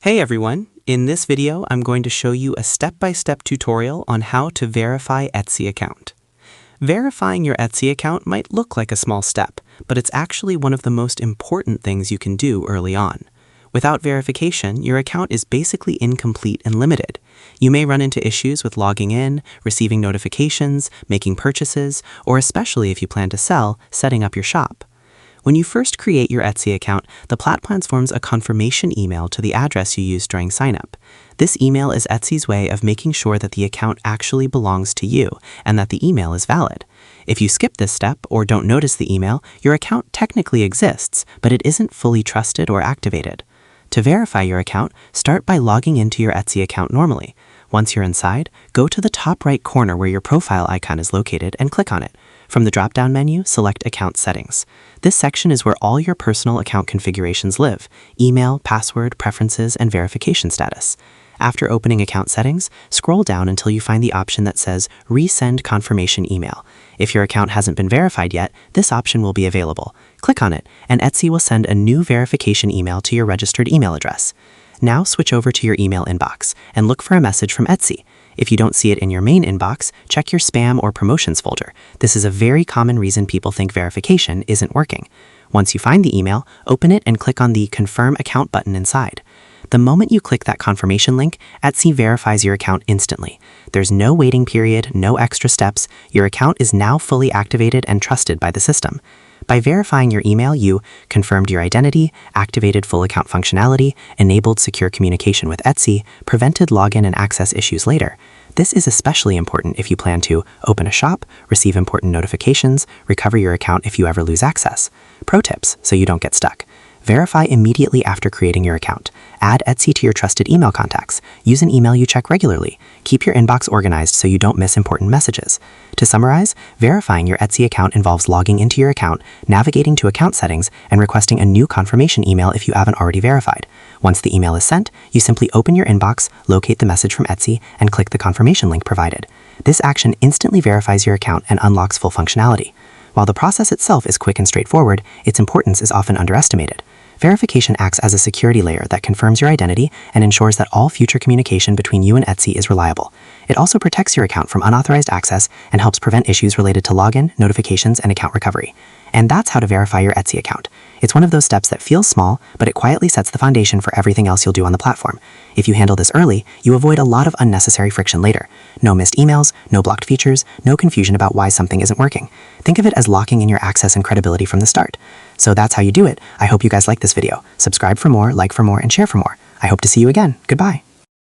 Hey everyone! In this video, I'm going to show you a step-by-step tutorial on how to verify Etsy account. Verifying your Etsy account might look like a small step, but it's actually one of the most important things you can do early on. Without verification, your account is basically incomplete and limited. You may run into issues with logging in, receiving notifications, making purchases, or especially if you plan to sell, setting up your shop. When you first create your Etsy account, the platform forms a confirmation email to the address you used during signup. This email is Etsy's way of making sure that the account actually belongs to you and that the email is valid. If you skip this step or don't notice the email, your account technically exists, but it isn't fully trusted or activated. To verify your account, start by logging into your Etsy account normally. Once you're inside, go to the top right corner where your profile icon is located and click on it. From the drop-down menu, select Account Settings. This section is where all your personal account configurations live: email, password, preferences, and verification status. After opening Account Settings, scroll down until you find the option that says Resend Confirmation Email. If your account hasn't been verified yet, this option will be available. Click on it, and Etsy will send a new verification email to your registered email address. Now switch over to your email inbox and look for a message from Etsy. If you don't see it in your main inbox, check your spam or promotions folder. This is a very common reason people think verification isn't working. Once you find the email, open it and click on the Confirm Account button inside. The moment you click that confirmation link, Etsy verifies your account instantly. There's no waiting period, no extra steps. Your account is now fully activated and trusted by the system. By verifying your email, you confirmed your identity, activated full account functionality, enabled secure communication with Etsy, prevented login and access issues later. This is especially important if you plan to open a shop, receive important notifications, recover your account if you ever lose access. Pro tips so you don't get stuck. Verify immediately after creating your account. Add Etsy to your trusted email contacts. Use an email you check regularly. Keep your inbox organized so you don't miss important messages. To summarize, verifying your Etsy account involves logging into your account, navigating to account settings, and requesting a new confirmation email if you haven't already verified. Once the email is sent, you simply open your inbox, locate the message from Etsy, and click the confirmation link provided. This action instantly verifies your account and unlocks full functionality. While the process itself is quick and straightforward, its importance is often underestimated. Verification acts as a security layer that confirms your identity and ensures that all future communication between you and Etsy is reliable. It also protects your account from unauthorized access and helps prevent issues related to login, notifications, and account recovery. And that's how to verify your Etsy account. It's one of those steps that feels small, but it quietly sets the foundation for everything else you'll do on the platform. If you handle this early, you avoid a lot of unnecessary friction later. No missed emails, no blocked features, no confusion about why something isn't working. Think of it as locking in your access and credibility from the start. So that's how you do it. I hope you guys like this video. Subscribe for more, like for more, and share for more. I hope to see you again. Goodbye.